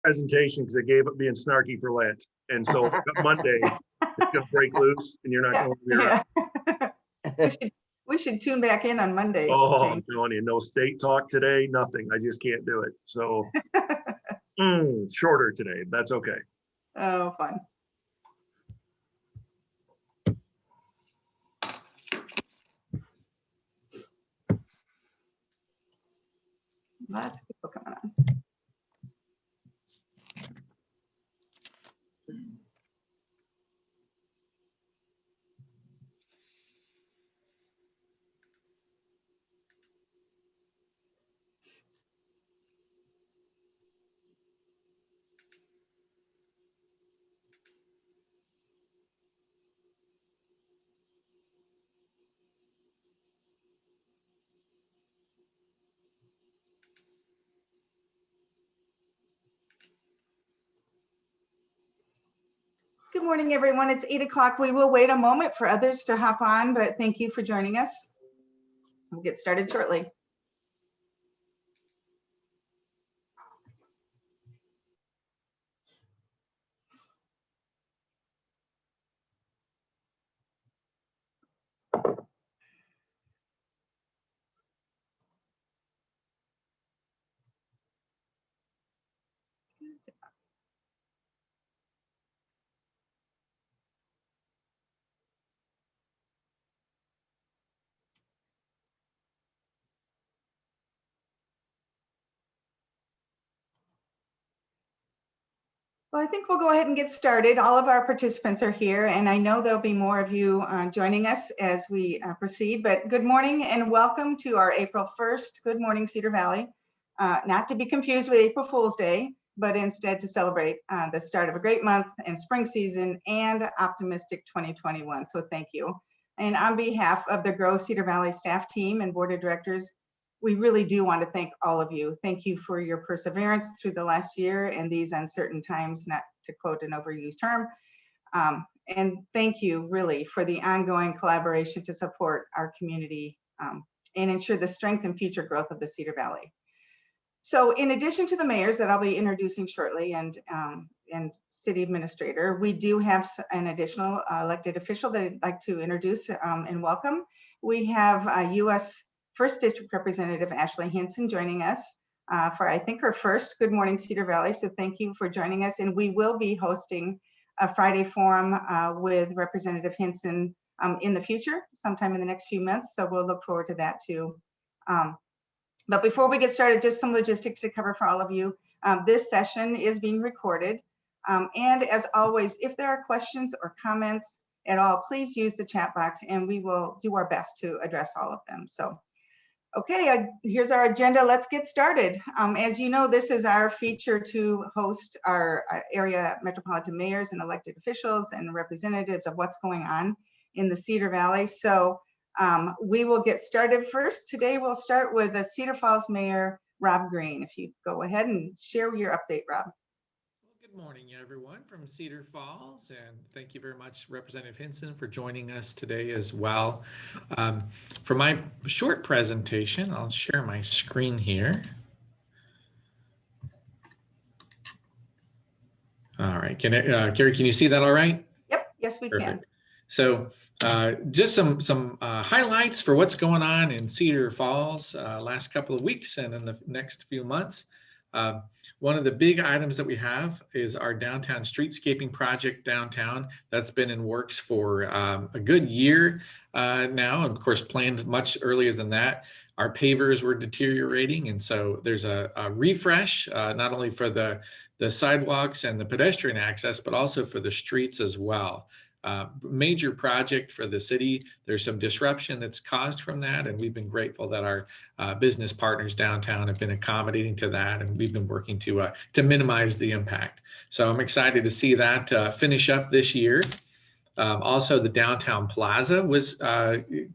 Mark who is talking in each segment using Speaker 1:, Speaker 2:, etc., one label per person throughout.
Speaker 1: presentation because I gave up being snarky for Lent. And so Monday, it's going to break loose and you're not going to be around.
Speaker 2: We should tune back in on Monday.
Speaker 1: Oh,
Speaker 2: James.
Speaker 1: I'm telling you, no state talk today, nothing. I just can't do it. So shorter today. That's okay.
Speaker 2: Oh, fun. Lots of people coming on. Good morning, everyone. It's 8 o'clock. We will wait a moment for others to hop on, but thank you for joining us. We'll get started shortly. Well, I think we'll go ahead and get started. All of our participants are here, and I know there'll be more of you joining us as we proceed. But good morning and welcome to our April 1st Good Morning Cedar Valley. Not to be confused with April Fool's Day, but instead to celebrate the start of a great month and spring season and optimistic 2021. So thank you. And on behalf of the Grow Cedar Valley staff team and board of directors, we really do want to thank all of you. Thank you for your perseverance through the last year and these uncertain times, not to quote an overused term. And thank you really for the ongoing collaboration to support our community and ensure the strength and future growth of the Cedar Valley. So in addition to the mayors that I'll be introducing shortly and city administrator, we do have an additional elected official that I'd like to introduce and welcome. We have U.S. First District Representative Ashley Hinson joining us for, I think, her first Good Morning Cedar Valley. So thank you for joining us. And we will be hosting a Friday forum with Representative Hinson in the future, sometime in the next few months. So we'll look forward to that too. But before we get started, just some logistics to cover for all of you. This session is being recorded. And as always, if there are questions or comments at all, please use the chat box and we will do our best to address all of them. So. Okay, here's our agenda. Let's get started. As you know, this is our feature to host our area metropolitan mayors and elected officials and representatives of what's going on in the Cedar Valley. So we will get started first. Today, we'll start with the Cedar Falls Mayor, Rob Green. If you go ahead and share your update, Rob.
Speaker 3: Good morning, everyone from Cedar Falls, and thank you very much, Representative Hinson, for joining us today as well. For my short presentation, I'll share my screen here. All right, Cary, can you see that all right?
Speaker 2: Yep, yes, we
Speaker 3: Perfect.
Speaker 2: can.
Speaker 3: So just some highlights for what's going on in Cedar Falls last couple of weeks and in the next few months. One of the big items that we have is our downtown streetscaping project downtown. That's been in works for a good year now, and of course planned much earlier than that. Our pavers were deteriorating, and so there's a refresh, not only for the sidewalks and the pedestrian access, but also for the streets as well. Major project for the city. There's some disruption that's caused from that, and we've been grateful that our business partners downtown have been accommodating to that, and we've been working to minimize the impact. So I'm excited to see that finish up this year. Also, the downtown plaza was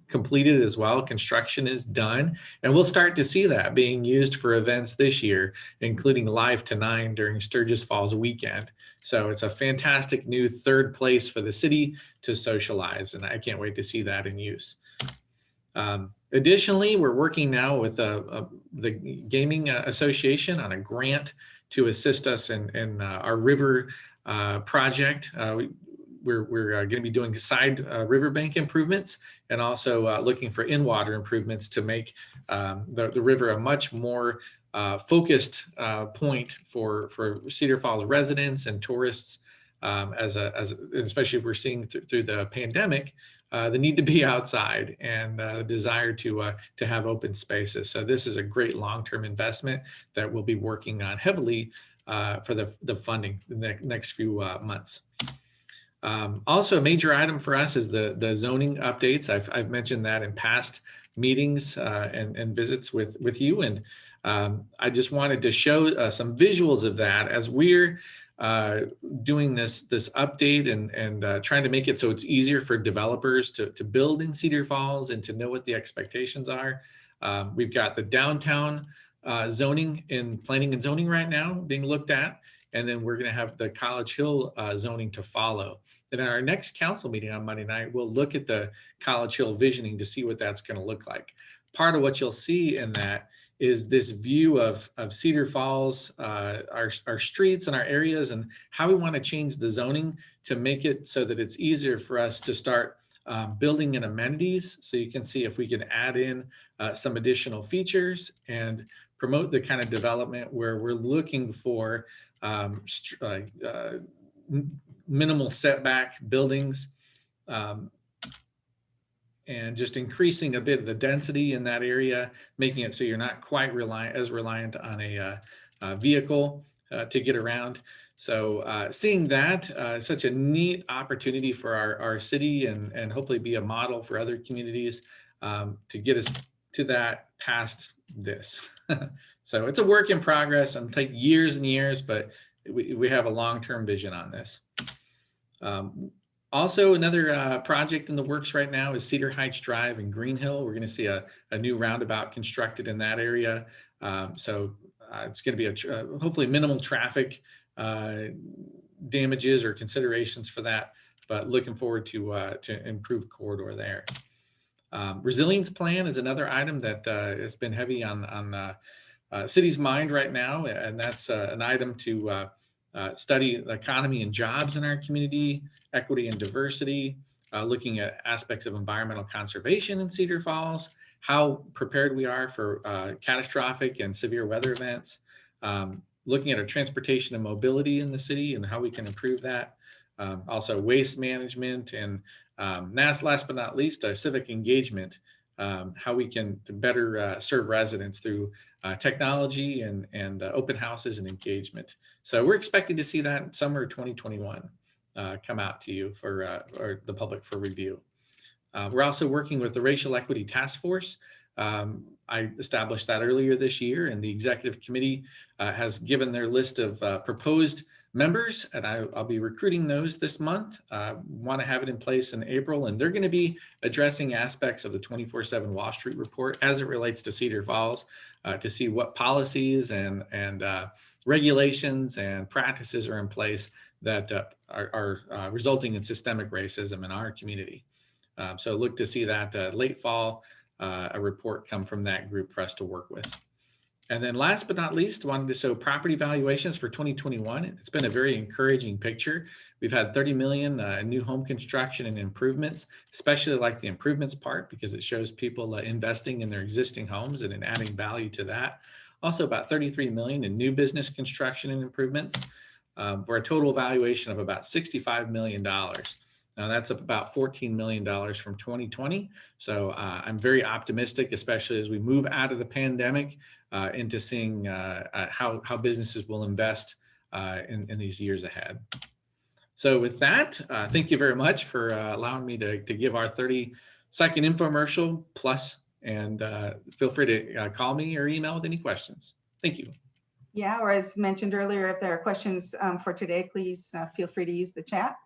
Speaker 3: completed as well. Construction is done, and we'll start to see that being used for events this year, including Live to 9 during Sturgis Falls weekend. So it's a fantastic new third place for the city to socialize, and I can't wait to see that in use. Additionally, we're working now with the Gaming Association on a grant to assist us in our river project. We're going to be doing side riverbank improvements and also looking for in-water improvements to make the river a much more focused point for Cedar Falls residents and tourists, especially we're seeing through the pandemic, the need to be outside and the desire to have open spaces. So this is a great long-term investment that we'll be working on heavily for the funding the next few months. Also, a major item for us is the zoning updates. I've mentioned that in past meetings and visits with you, and I just wanted to show some visuals of that as we're doing this update and trying to make it so it's easier for developers to build in Cedar Falls and to know what the expectations are. We've got the downtown zoning in planning and zoning right now being looked at. And then we're going to have the College Hill zoning to follow. Then in our next council meeting on Monday night, we'll look at the College Hill visioning to see what that's going to look like. Part of what you'll see in that is this view of Cedar Falls, our streets and our areas, and how we want to change the zoning to make it so that it's easier for us to start building in amenities. So you can see if we can add in some additional features and promote the kind of development where we're looking for minimal setback buildings, and just increasing a bit of the density in that area, making it so you're not quite reliant on a vehicle to get around. So seeing that, such a neat opportunity for our city and hopefully be a model for other communities to get us to that past this. So it's a work in progress. It'll take years and years, but we have a long-term vision on this. Also, another project in the works right now is Cedar Heights Drive in Green Hill. We're going to see a new roundabout constructed in that area. So it's going to be hopefully minimal traffic damages or considerations for that, but looking forward to improved corridor there. Resilience plan is another item that has been heavy on city's mind right now, and that's an item to study the economy and jobs in our community, equity and diversity, looking at aspects of environmental conservation in Cedar Falls, how prepared we are for catastrophic and severe weather events, looking at our transportation and mobility in the city and how we can improve that, also waste management, and last but not least, civic engagement, how we can better serve residents through technology and open houses and engagement. So we're expecting to see that in summer 2021 come out to you for or the public for review. We're also working with the Racial Equity Task Force. I established that earlier this year, and the executive committee has given their list of proposed members, and I'll be recruiting those this month. Want to have it in place in April, and they're going to be addressing aspects of the 24/7 Wall Street report as it relates to Cedar Falls, to see what policies and regulations and practices are in place that are resulting in systemic racism in our community. So look to see that late fall, a report come from that group for us to work with. And then last but not least, wanted to show property valuations for 2021. It's been a very encouraging picture. We've had 30 million in new home construction and improvements, especially like the improvements part, because it shows people investing in their existing homes and in adding value to that. Also about 33 million in new business construction and improvements, for a total valuation of about $65 million. Now that's up about $14 million from 2020. So I'm very optimistic, especially as we move out of the pandemic into seeing how businesses will invest in these years ahead. So with that, thank you very much for allowing me to give our 30-second infomercial plus, and feel free to call me or email with any questions. Thank you.
Speaker 2: Yeah, or as mentioned earlier, if there are questions for today, please feel free to use the chat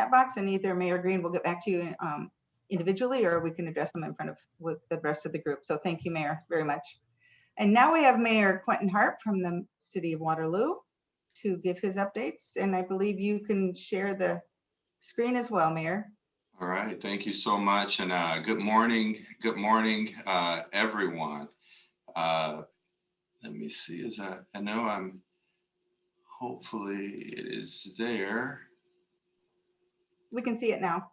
Speaker 2: box, and either Mayor Green will get back to you individually, or we can address them in front of with the rest of the group. So thank you, Mayor, very much. And now we have Mayor Quentin Hart from the City of Waterloo to give his updates. And I believe you can share the screen as well, Mayor.
Speaker 4: All right, thank you so much. And good morning, everyone. Let me see, I know I'm Hopefully it is there.
Speaker 2: We can see it now.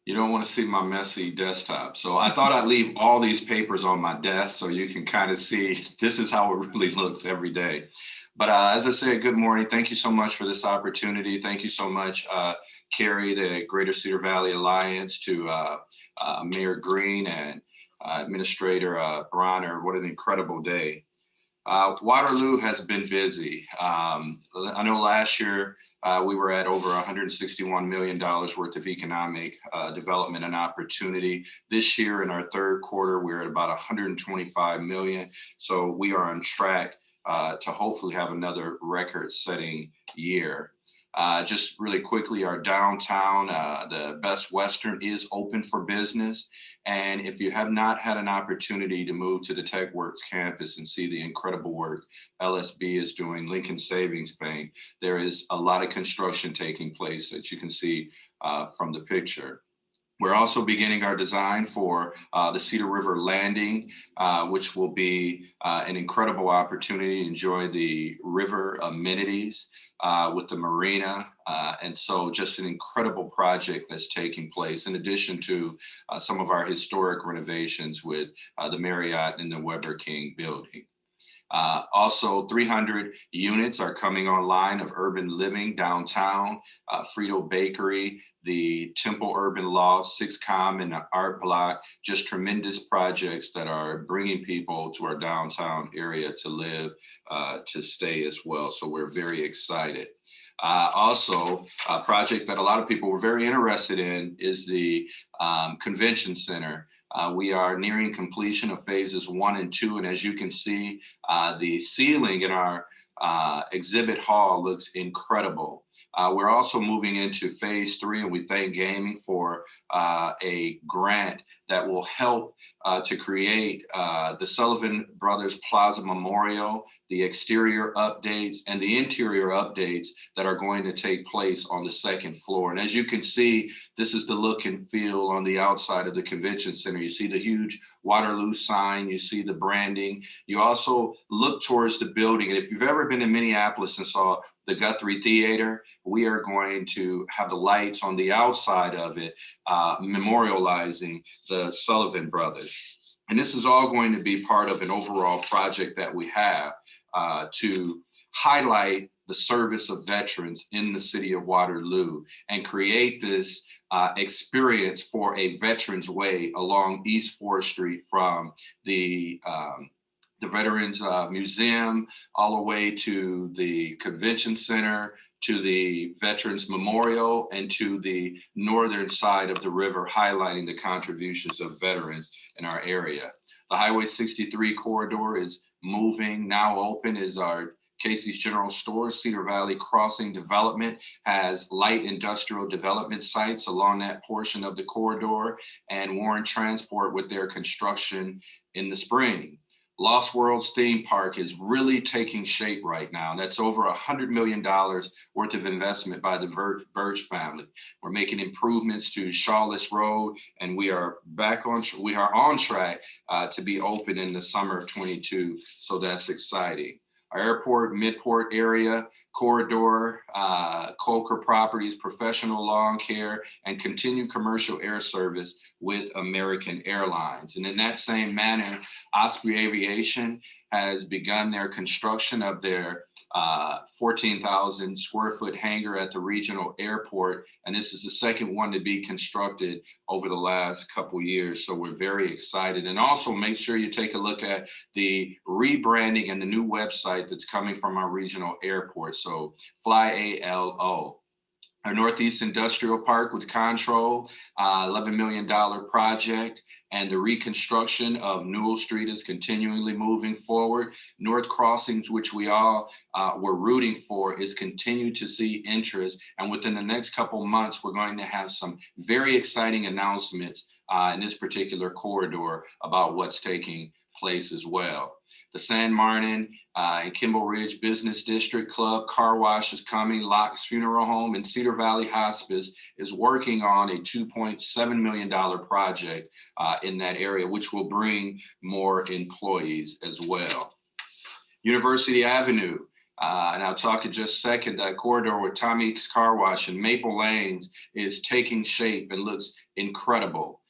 Speaker 4: You don't want to see my messy desktop. So I thought I'd leave all these papers on my desk so you can kind of see this is how it really looks every day. But as I said, good morning. Thank you so much for this opportunity. Thank you so much, Cary, the Greater Cedar Valley Alliance, to Mayor Green and Administrator Bronner. What an incredible day. Waterloo has been busy. I know last year we were at over $161 million worth of economic development and opportunity. This year in our third quarter, we're at about 125 million. So we are on track to hopefully have another record-setting year. Just really quickly, our downtown, the Best Western, is open for business. And if you have not had an opportunity to move to the TechWorks campus and see the incredible work LSB is doing, Lincoln Savings Bank, there is a lot of construction taking place that you can see from the picture. We're also beginning our design for the Cedar River Landing, which will be an incredible opportunity to enjoy the river amenities with the marina. And so just an incredible project that's taking place, in addition to some of our historic renovations with the Marriott and the Weber King building. Also, 300 units are coming online of urban living downtown, Frito Bakery, the Temple Urban Loft, 6Com, and the Art Block, just tremendous projects that are bringing people to our downtown area to live, to stay as well. So we're very excited. Also, a project that a lot of people were very interested in is the Convention Center. We are nearing completion of phases 1 and 2. And as you can see, the ceiling in our exhibit hall looks incredible. We're also moving into phase 3, and we thank gaming for a grant that will help to create the Sullivan Brothers Plaza Memorial, the exterior updates and the interior updates that are going to take place on the 2nd floor. And as you can see, this is the look and feel on the outside of the convention center. You see the huge Waterloo sign, you see the branding. You also look towards the building. And if you've ever been in Minneapolis and saw the Guthrie Theater, we are going to have the lights on the outside of it, memorializing the Sullivan Brothers. And this is all going to be part of an overall project that we have to highlight the service of veterans in the city of Waterloo and create this experience for a Veterans Way along East 4th Street from the Veterans Museum all the way to the Convention Center, to the Veterans Memorial, and to the northern side of the river, highlighting the contributions of veterans in our area. The Highway 63 corridor is moving. Now open is our Casey's General Store. Cedar Valley Crossing Development has light industrial development sites along that portion of the corridor, and Warren Transport with their construction in the spring. Lost Worlds theme park is really taking shape right now. That's over $100 million worth of investment by the Birch family. We're making improvements to Shawless Road, and we are on track to be open in the summer of 22. So that's exciting. Our airport, midport area, corridor, Colker Properties, professional lawn care, and continued commercial air service with American Airlines. And in that same manner, Osprey Aviation has begun their construction of their 14,000 square foot hangar at the regional airport. And this is the second one to be constructed over the last couple years. So we're very excited. And also make sure you take a look at the rebranding and the new website that's coming from our regional airport. So FlyALO. Our Northeast Industrial Park with Control, $11 million project, and the reconstruction of Newell Street is continually moving forward. North Crossings, which we all were rooting for, is continued to see interest. And within the next couple months, we're going to have some very exciting announcements in this particular corridor about what's taking place as well. The San Marnan and Kimball Ridge Business District Club Car Wash is coming. Locke's Funeral Home and Cedar Valley Hospice is working on a $2.7 million project in that area, which will bring more employees as well. University Avenue And I'll talk in just a second. That corridor with Tommy's Car Wash and Maple Lanes is taking shape and looks incredible.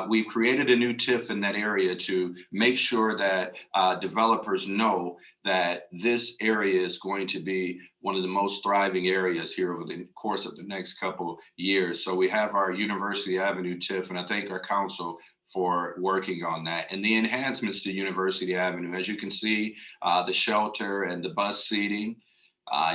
Speaker 4: We've created a new TIF in that area to make sure that developers know that this area is going to be one of the most thriving areas here over the course of the next couple years. So we have our University Avenue TIF, and I thank our council for working on that. And the enhancements to University Avenue, as you can see, the shelter and the bus seating.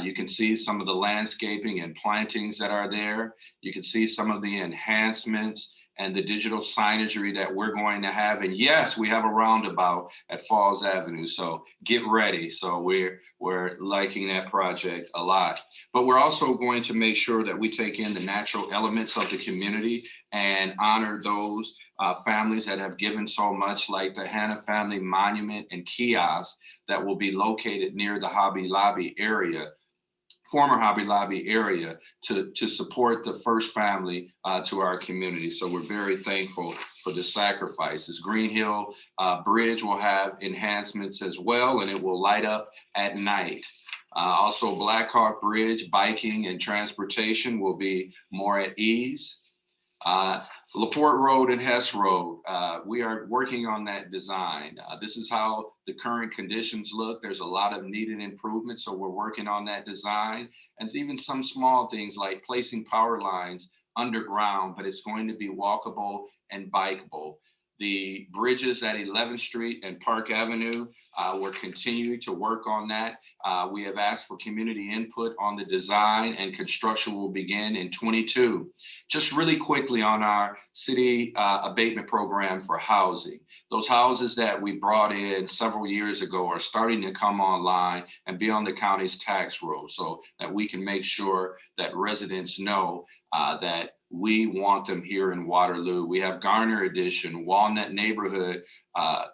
Speaker 4: You can see some of the landscaping and plantings that are there. You can see some of the enhancements and the digital signagery that we're going to have. And yes, we have a roundabout at Falls Avenue, so get ready. So we're liking that project a lot. But we're also going to make sure that we take in the natural elements of the community and honor those families that have given so much, like the Hannah Family Monument and Kiosk that will be located near the Hobby Lobby area, former Hobby Lobby area, to support the first family to our community. So we're very thankful for the sacrifices. Green Hill Bridge will have enhancements as well, and it will light up at night. Also, Black Hawk Bridge, biking and transportation will be more at ease. LaPorte Road and Hess Road, we are working on that design. This is how the current conditions look. There's a lot of needed improvement, so we're working on that design. And even some small things like placing power lines underground, but it's going to be walkable and bikeable. The bridges at 11th Street and Park Avenue, we're continuing to work on that. We have asked for community input on the design, and construction will begin in 22. Just really quickly on our city abatement program for housing. Those houses that we brought in several years ago are starting to come online and be on the county's tax roll, so that we can make sure that residents know that we want them here in Waterloo. We have Garner Edition, Walnut Neighborhood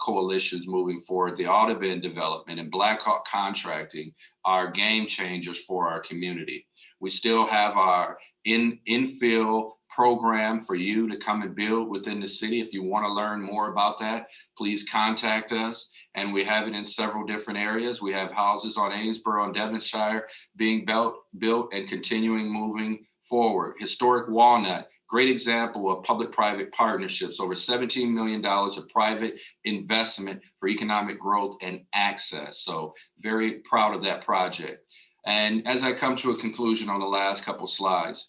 Speaker 4: coalitions moving forward, the Audubon development, and Black Hawk Contracting are game changers for our community. We still have our infill program for you to come and build within the city. If you want to learn more about that, please contact us. And we have it in several different areas. We have houses on Amesboro and Devonshire being built and continuing moving forward. Historic Walnut, great example of public-private partnerships, over $17 million of private investment for economic growth and access. So very proud of that project. And as I come to a conclusion on the last couple slides,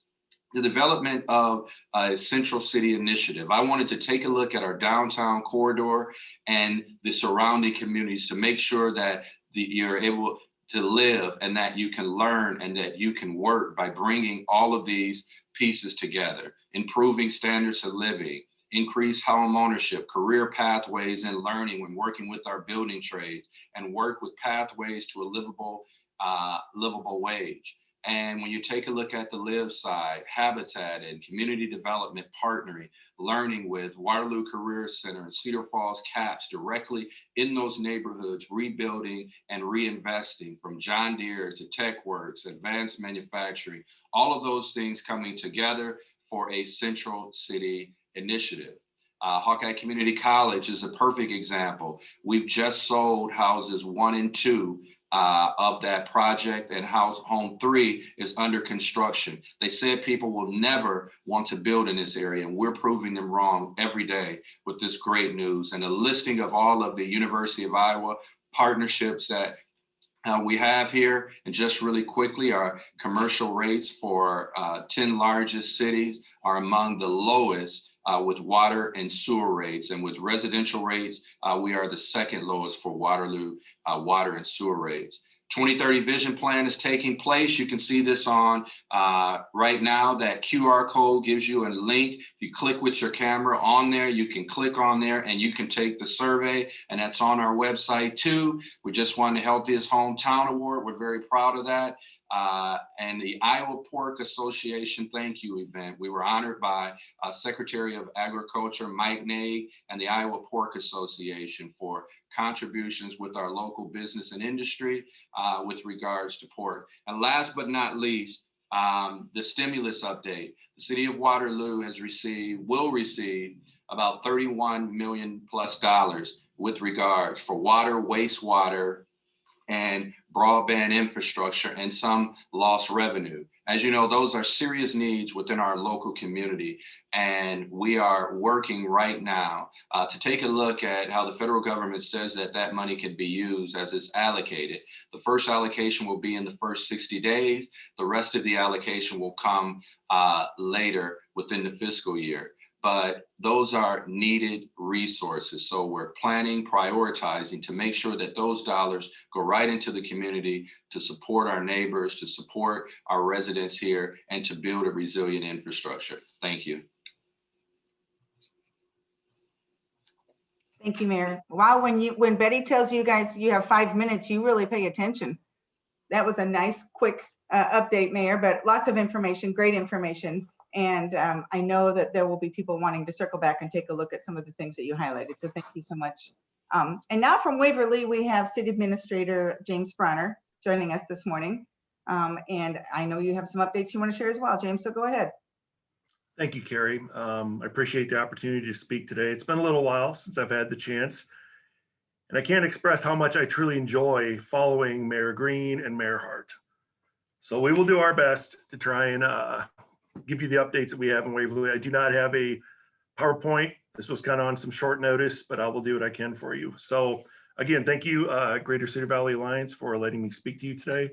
Speaker 4: the development of a Central City initiative, I wanted to take a look at our downtown corridor and the surrounding communities to make sure that you're able to live and that you can learn and that you can work by bringing all of these pieces together, improving standards of living, increase home ownership, career pathways and learning when working with our building trades, and work with pathways to a livable wage. And when you take a look at the live side, habitat and community development partnering, learning with Waterloo Career Center and Cedar Falls CAPS directly in those neighborhoods, rebuilding and reinvesting, from John Deere to TechWorks, advanced manufacturing, all of those things coming together for a Central City initiative. HAWKEY Community College is a perfect example. We've just sold houses 1 and 2 of that project, and home 3 is under construction. They said people will never want to build in this area, and we're proving them wrong every day with this great news. And a listing of all of the University of Iowa partnerships that we have here. And just really quickly, our commercial rates for 10 largest cities are among the lowest with water and sewer rates. And with residential rates, we are the second lowest for Waterloo water and sewer rates. 2030 vision plan is taking place. You can see this on right now. That QR code gives you a link. If you click with your camera on there, you can click on there and you can take the survey, and that's on our website too. We just won the Healthiest Hometown Award. We're very proud of that. And the Iowa Pork Association thank you event. We were honored by Secretary of Agriculture Mike Nag and the Iowa Pork Association for contributions with our local business and industry with regards to pork. And last but not least, the stimulus update. The city of Waterloo will receive about $31 million+ with regards for water, wastewater, and broadband infrastructure, and some lost revenue. As you know, those are serious needs within our local community. And we are working right now to take a look at how the federal government says that that money can be used as it's allocated. The first allocation will be in the first 60 days. The rest of the allocation will come later within the fiscal year. But those are needed resources. So we're planning, prioritizing to make sure that those dollars go right into the community to support our neighbors, to support our residents here, and to build a resilient infrastructure. Thank you.
Speaker 2: Thank you, Mayor. Wow, when Betty tells you guys you have 5 minutes, you really pay attention. That was a nice, quick update, Mayor, but lots of information, great information. And I know that there will be people wanting to circle back and take a look at some of the things that you highlighted. So thank you so much. And now from Waverly, we have City Administrator James Bronner joining us this morning. And I know you have some updates you want to share as well, James, so go ahead.
Speaker 1: Thank you, Cary. I appreciate the opportunity to speak today. It's been a little while since I've had the chance, and I can't express how much I truly enjoy following Mayor Green and Mayor Hart. So we will do our best to try and give you the updates that we have in Waverly. I do not have a PowerPoint. This was kind of on some short notice, but I will do what I can for you. So again, thank you, Greater Cedar Valley Alliance, for letting me speak to you today.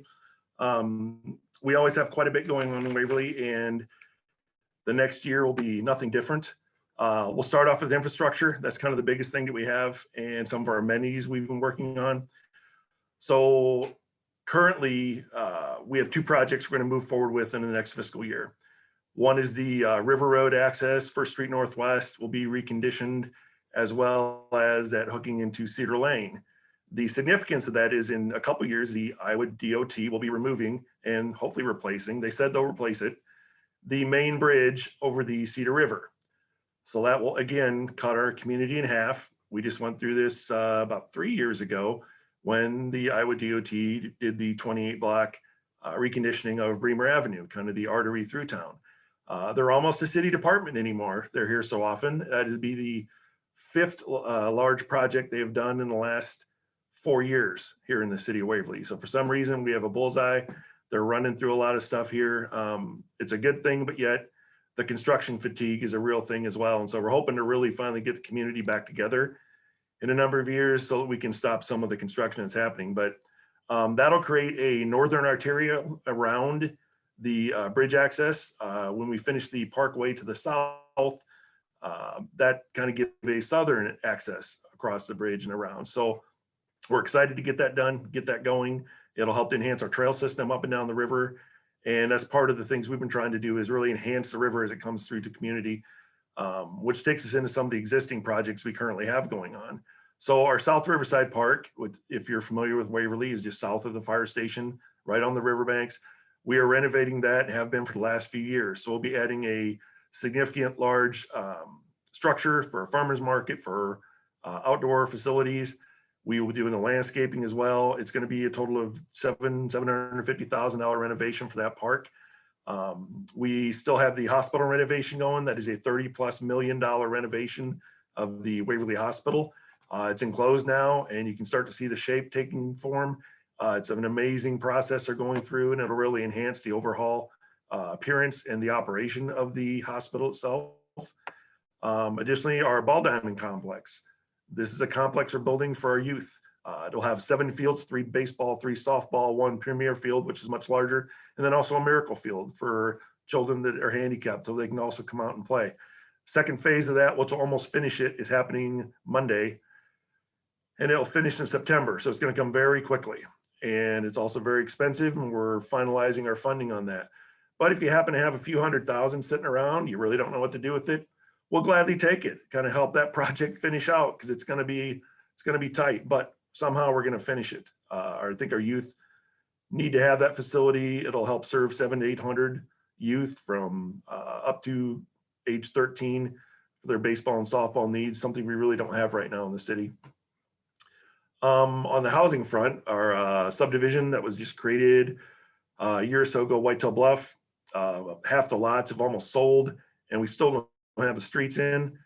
Speaker 1: We always have quite a bit going on in Waverly, and the next year will be nothing different. We'll start off with infrastructure. That's kind of the biggest thing that we have, and some of our amenities we've been working on. So currently, we have 2 projects we're going to move forward with in the next fiscal year. One is the River Road access, First Street Northwest will be reconditioned, as well as that hooking into Cedar Lane. The significance of that is in a couple of years, the Iowa DOT will be removing and hopefully replacing, they said they'll replace it, the main bridge over the Cedar River. So that will again cut our community in half. We just went through this about 3 years ago when the Iowa DOT did the 28 block reconditioning of Bremer Avenue, kind of the artery through town. They're almost a city department anymore. They're here so often. That would be the 5th large project they've done in the last 4 years here in the city of Waverly. So for some reason, we have a bullseye. They're running through a lot of stuff here. It's a good thing, but yet the construction fatigue is a real thing as well. And so we're hoping to really finally get the community back together in a number of years so that we can stop some of the construction that's happening. But that'll create a northern arterial around the bridge access. When we finish the parkway to the south, that kind of gives a southern access across the bridge and around. So we're excited to get that done, get that going. It'll help to enhance our trail system up and down the river. And that's part of the things we've been trying to do is really enhance the river as it comes through to community, which takes us into some of the existing projects we currently have going on. So our South Riverside Park, if you're familiar with Waverly, is just south of the fire station, right on the riverbanks. We are renovating that and have been for the last few years. So we'll be adding a significant large structure for a farmer's market, for outdoor facilities. We will be doing the landscaping as well. It's going to be a total of $750,000 renovation for that park. We still have the hospital renovation going. That is a $30+ million renovation of the Waverly Hospital. It's enclosed now, and you can start to see the shape taking form. It's an amazing process they're going through, and it'll really enhance the overhaul appearance and the operation of the hospital itself. Additionally, our ball diamond complex. This is a complex we're building for our youth. It'll have 7 fields, 3 baseball, 3 softball, 1 premier field, which is much larger, and then also a miracle field for children that are handicapped so they can also come out and play. Second phase of that, which will almost finish it, is happening Monday, and it'll finish in September. So it's going to come very quickly, and it's also very expensive, and we're finalizing our funding on that. But if you happen to have a few $100,000 sitting around, you really don't know what to do with it, we'll gladly take it, kind of help that project finish out, because it's going to be tight, but somehow we're going to finish it. I think our youth need to have that facility. It'll help serve 700 to 800 youth from up to age 13 for their baseball and softball needs, something we really don't have right now in the city. On the housing front, our subdivision that was just created a year or so ago, Whitetail Bluff, half the lots have almost sold, and we still don't have the streets in.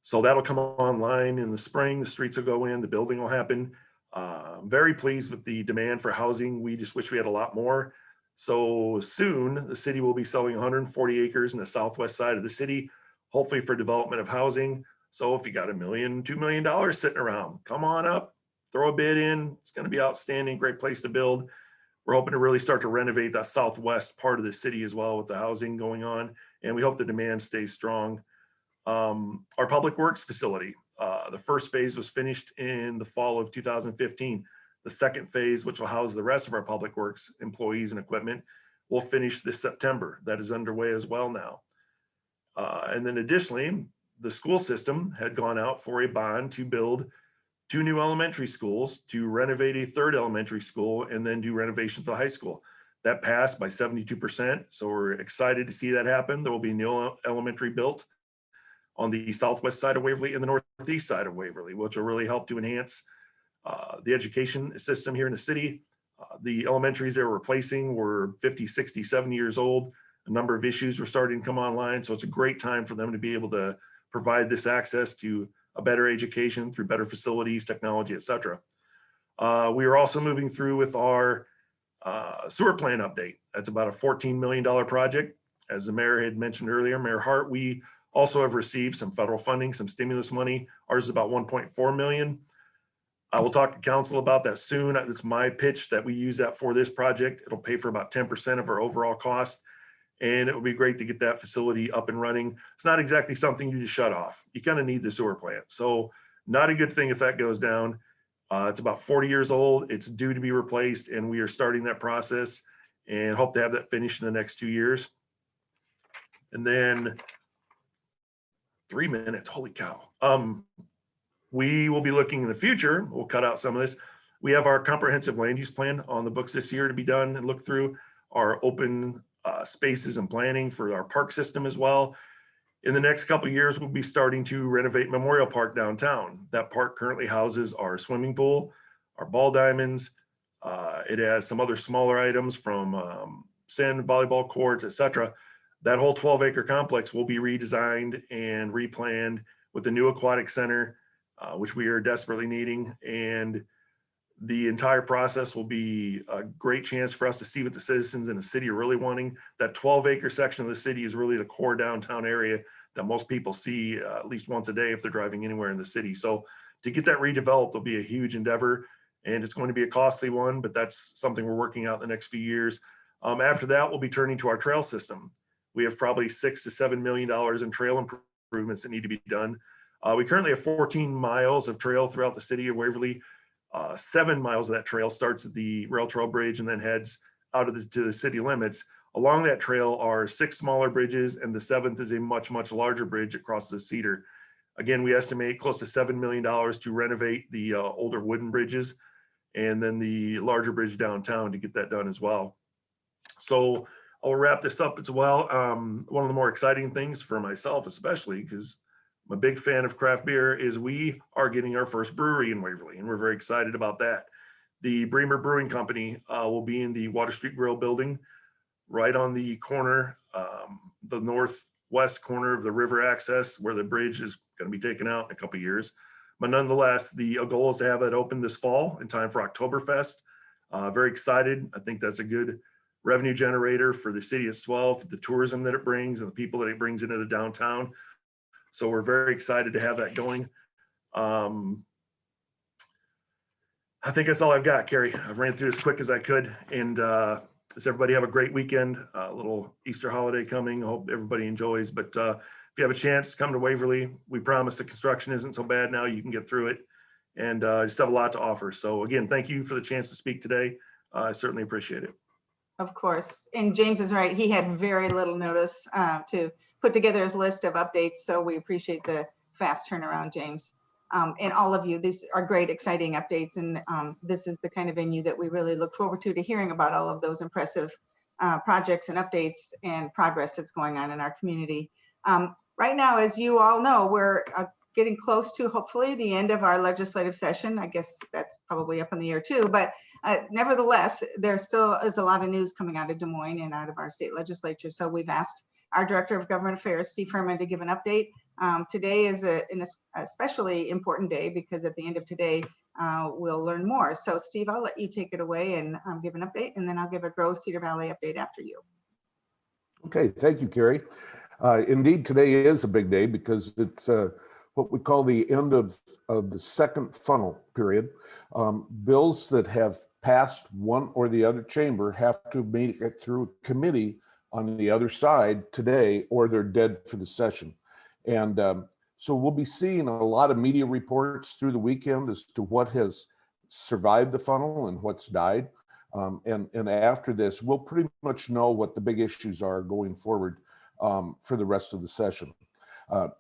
Speaker 1: So that'll come online in the spring. The streets will go in, the building will happen. I'm very pleased with the demand for housing. We just wish we had a lot more. So soon, the city will be selling 140 acres in the southwest side of the city, hopefully for development of housing. So if you got $1 million, $2 million sitting around, come on up, throw a bid in. It's going to be outstanding, great place to build. We're hoping to really start to renovate that southwest part of the city as well with the housing going on. And we hope the demand stays strong. Our public works facility, the first phase was finished in the fall of 2015. The second phase, which will house the rest of our public works employees and equipment, will finish this September. That is underway as well now. And then additionally, the school system had gone out for a bond to build 2 new elementary schools, to renovate a 3rd elementary school, and then do renovations to the high school. That passed by 72%. So we're excited to see that happen. There will be a new elementary built on the southwest side of Waverly and the northeast side of Waverly, which will really help to enhance the education system here in the city. The elementaries they're replacing were 50, 60, 70 years old. A number of issues were starting to come online. So it's a great time for them to be able to provide this access to a better education through better facilities, technology, et cetera. We are also moving through with our sewer plant update. That's about a $14 million project. As the mayor had mentioned earlier, Mayor Hart, we also have received some federal funding, some stimulus money. Ours is about 1.4 million. I will talk to council about that soon. It's my pitch that we use that for this project. It'll pay for about 10% of our overall cost. And it would be great to get that facility up and running. It's not exactly something you just shut off. You kind of need the sewer plant. So not a good thing if that goes down. It's about 40 years old. It's due to be replaced, and we are starting that process and hope to have that finished in the next 2 years. And then 3 minutes, holy cow. We will be looking in the future. We'll cut out some of this. We have our comprehensive land use plan on the books this year to be done and look through our open spaces and planning for our park system as well. In the next couple of years, we'll be starting to renovate Memorial Park downtown. That park currently houses our swimming pool, our ball diamonds. It has some other smaller items from sand volleyball courts, et cetera. That whole 12-acre complex will be redesigned and replanned with a new aquatic center, which we are desperately needing. And the entire process will be a great chance for us to see what the citizens in the city are really wanting. That 12-acre section of the city is really the core downtown area that most people see at least once a day if they're driving anywhere in the city. So to get that redeveloped will be a huge endeavor, and it's going to be a costly one, but that's something we're working out in the next few years. After that, we'll be turning to our trail system. We have probably $6 to $7 million in trail improvements that need to be done. We currently have 14 miles of trail throughout the city of Waverly. 7 miles of that trail starts at the rail trail bridge and then heads out to the city limits. Along that trail are 6 smaller bridges, and the 7th is a much, much larger bridge across the Cedar. Again, we estimate close to $7 million to renovate the older wooden bridges, and then the larger bridge downtown to get that done as well. So I'll wrap this up as well. One of the more exciting things for myself, especially because I'm a big fan of craft beer, is we are getting our first brewery in Waverly, and we're very excited about that. The Bremer Brewing Company will be in the Water Street Grill building, right on the corner, the northwest corner of the river access, where the bridge is going to be taken out in a couple of years. But nonetheless, the goal is to have it open this fall in time for Oktoberfest. Very excited. I think that's a good revenue generator for the city as well, for the tourism that it brings and the people that it brings into the downtown. So we're very excited to have that going. I think that's all I've got, Cary. I've ran through as quick as I could. And does everybody have a great weekend? A little Easter holiday coming. I hope everybody enjoys. But if you have a chance, come to Waverly. We promise the construction isn't so bad now. You can get through it. And just have a lot to offer. So again, thank you for the chance to speak today. I certainly appreciate it.
Speaker 2: Of course. And James is right. He had very little notice to put together his list of updates. So we appreciate the fast turnaround, James. And all of you, these are great, exciting updates. And this is the kind of venue that we really look forward to hearing about all of those impressive projects and updates and progress that's going on in our community. Right now, as you all know, we're getting close to hopefully the end of our legislative session. I guess that's probably up in the air too, but nevertheless, there still is a lot of news coming out of Des Moines and out of our state legislature. So we've asked our Director of Government Affairs, Steve Herman, to give an update. Today is an especially important day because at the end of today, we'll learn more. So Steve, I'll let you take it away and give an update, and then I'll give a Grow Cedar Valley update after you.
Speaker 5: Okay, thank you, Cary. Indeed, today is a big day because it's what we call the end of the second funnel period. Bills that have passed one or the other chamber have to make it through committee on the other side today, or they're dead for the session. And so we'll be seeing a lot of media reports through the weekend as to what has survived the funnel and what's died. And after this, we'll pretty much know what the big issues are going forward for the rest of the session.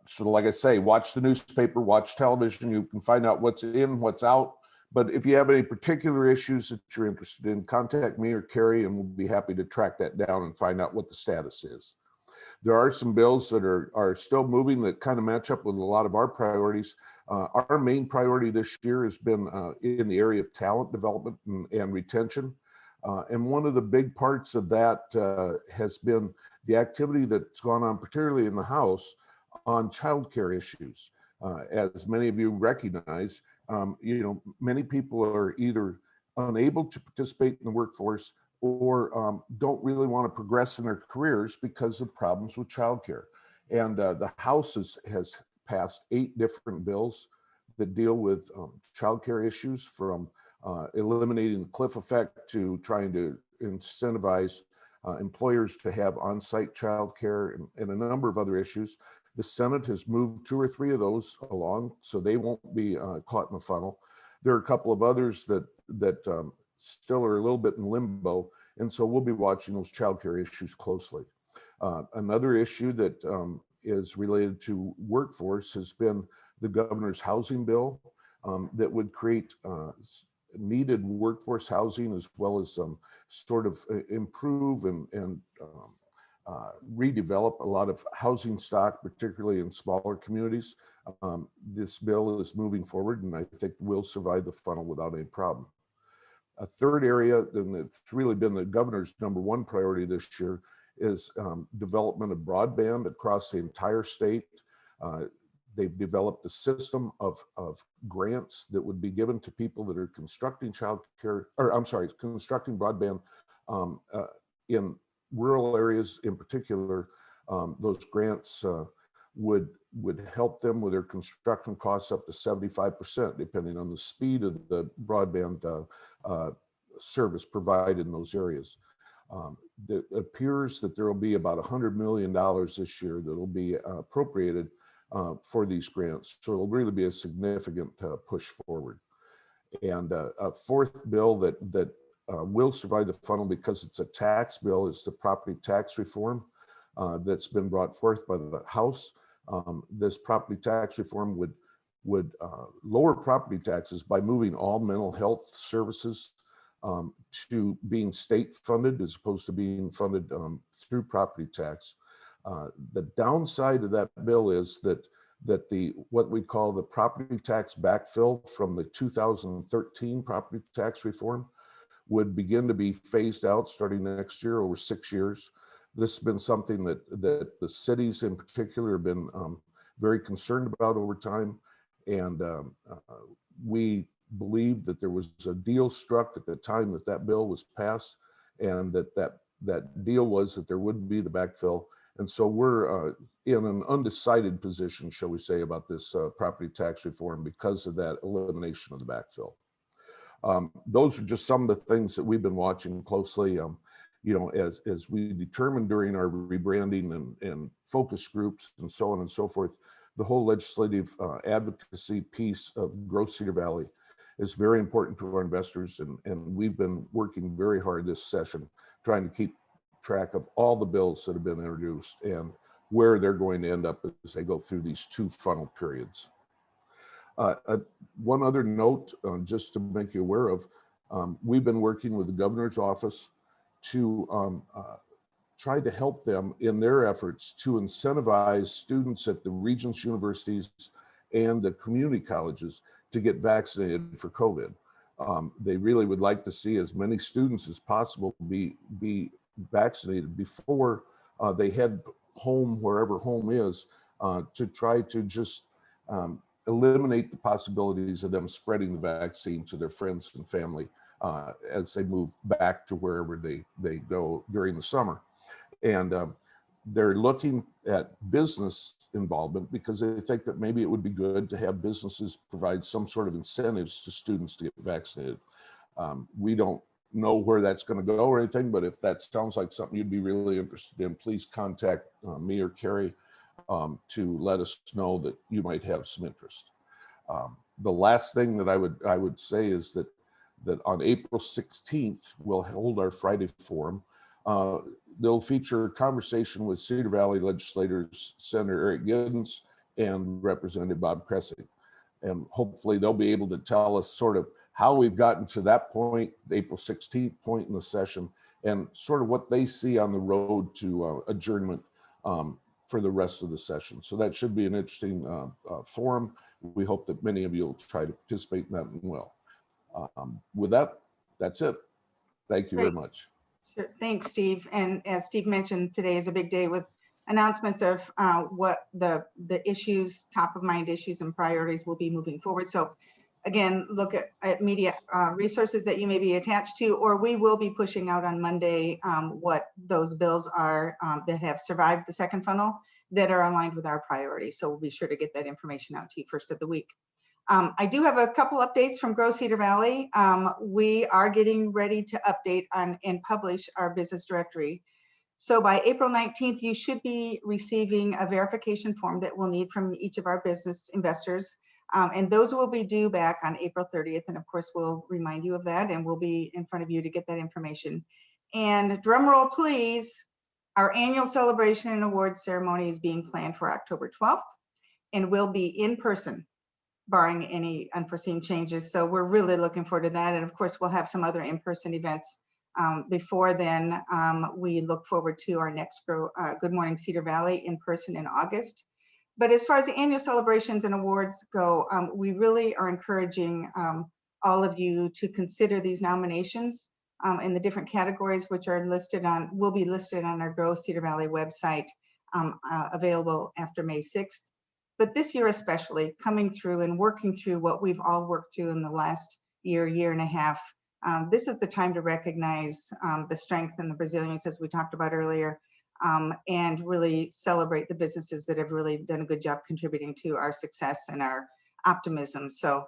Speaker 5: So like I say, watch the newspaper, watch television, you can find out what's in, what's out. But if you have any particular issues that you're interested in, contact me or Cary, and we'll be happy to track that down and find out what the status is. There are some bills that are still moving that kind of match up with a lot of our priorities. Our main priority this year has been in the area of talent development and retention. And one of the big parts of that has been the activity that's gone on, particularly in the House, on childcare issues. As many of you recognize, many people are either unable to participate in the workforce or don't really want to progress in their careers because of problems with childcare. And the House has passed 8 different bills that deal with childcare issues, from eliminating the cliff effect to trying to incentivize employers to have on-site childcare, and a number of other issues. The Senate has moved 2 or 3 of those along, so they won't be caught in the funnel. There are a couple of others that still are a little bit in limbo, and so we'll be watching those childcare issues closely. Another issue that is related to workforce has been the governor's housing bill that would create needed workforce housing, as well as sort of improve and redevelop a lot of housing stock, particularly in smaller communities. This bill is moving forward, and I think will survive the funnel without any problem. A third area, and it's really been the governor's #1 priority this year, is development of broadband across the entire state. They've developed a system of grants that would be given to people that are constructing constructing broadband in rural areas in particular. Those grants would help them with their construction costs up to 75%, depending on the speed of the broadband service provided in those areas. It appears that there will be about $100 million this year that will be appropriated for these grants. So it'll really be a significant push forward. And a fourth bill that will survive the funnel because it's a tax bill is the property tax reform that's been brought forth by the House. This property tax reform would lower property taxes by moving all mental health services to being state funded as opposed to being funded through property tax. The downside of that bill is that what we call the property tax backfill from the 2013 property tax reform would begin to be phased out starting next year over 6 years. This has been something that the cities in particular have been very concerned about over time. And we believe that there was a deal struck at the time that bill was passed, and that deal was that there would be the backfill. And so we're in an undecided position, shall we say, about this property tax reform because of that elimination of the backfill. Those are just some of the things that we've been watching closely. As we determined during our rebranding and focus groups and so on and so forth, the whole legislative advocacy piece of Grow Cedar Valley is very important to our investors. And we've been working very hard this session, trying to keep track of all the bills that have been introduced and where they're going to end up as they go through these 2 funnel periods. One other note, just to make you aware of, we've been working with the governor's office to try to help them in their efforts to incentivize students at the Regents universities and the community colleges to get vaccinated for COVID. They really would like to see as many students as possible be vaccinated before they head home, wherever home is, to try to just eliminate the possibilities of them spreading the vaccine to their friends and family as they move back to wherever they go during the summer. And they're looking at business involvement because they think that maybe it would be good to have businesses provide some sort of incentives to students to get vaccinated. We don't know where that's going to go or anything, but if that sounds like something you'd be really interested in, please contact me or Cary to let us know that you might have some interest. The last thing that I would say is that on April 16th, we'll hold our Friday forum. They'll feature a conversation with Cedar Valley legislators, Senator Eric Giddens and Representative Bob Cressy. And hopefully they'll be able to tell us sort of how we've gotten to that point, the April 16th point in the session, and sort of what they see on the road to adjournment for the rest of the session. So that should be an interesting forum. We hope that many of you will try to participate in that as well. With that, that's it. Thank you very much.
Speaker 2: Sure. Thanks, Steve. And as Steve mentioned, today is a big day with announcements of what the issues, top of mind issues and priorities will be moving forward. So again, look at media resources that you may be attached to, or we will be pushing out on Monday what those bills are that have survived the second funnel that are aligned with our priorities. So we'll be sure to get that information out to you first of the week. I do have a couple updates from Grow Cedar Valley. We are getting ready to update on and publish our business directory. So by April 19th, you should be receiving a verification form that we'll need from each of our business investors. And those will be due back on April 30th. And of course, we'll remind you of that and we'll be in front of you to get that information. And drum roll, please, our annual celebration and awards ceremony is being planned for October 12th and will be in person, barring any unforeseen changes. So we're really looking forward to that. And of course, we'll have some other in-person events before then. We look forward to our next Good Morning Cedar Valley in person in August. But as far as the annual celebrations and awards go, we really are encouraging all of you to consider these nominations in the different categories, which are listed on, will be listed on our Grow Cedar Valley website, available after May 6th. But this year especially, coming through and working through what we've all worked through in the last year and a half, this is the time to recognize the strength and the resilience, as we talked about earlier, and really celebrate the businesses that have really done a good job contributing to our success and our optimism. So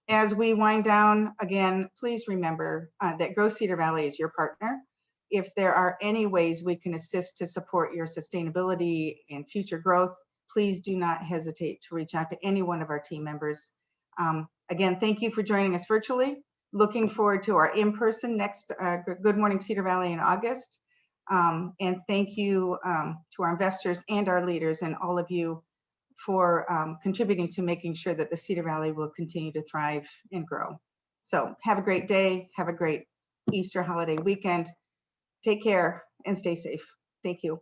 Speaker 2: as we wind down, again, please remember that Grow Cedar Valley is your partner. If there are any ways we can assist to support your sustainability and future growth, please do not hesitate to reach out to any one of our team members. Again, thank you for joining us virtually. Looking forward to our in-person next Good Morning Cedar Valley in August. And thank you to our investors and our leaders and all of you for contributing to making sure that the Cedar Valley will continue to thrive and grow. So have a great day. Have a great Easter holiday weekend. Take care and stay safe. Thank you.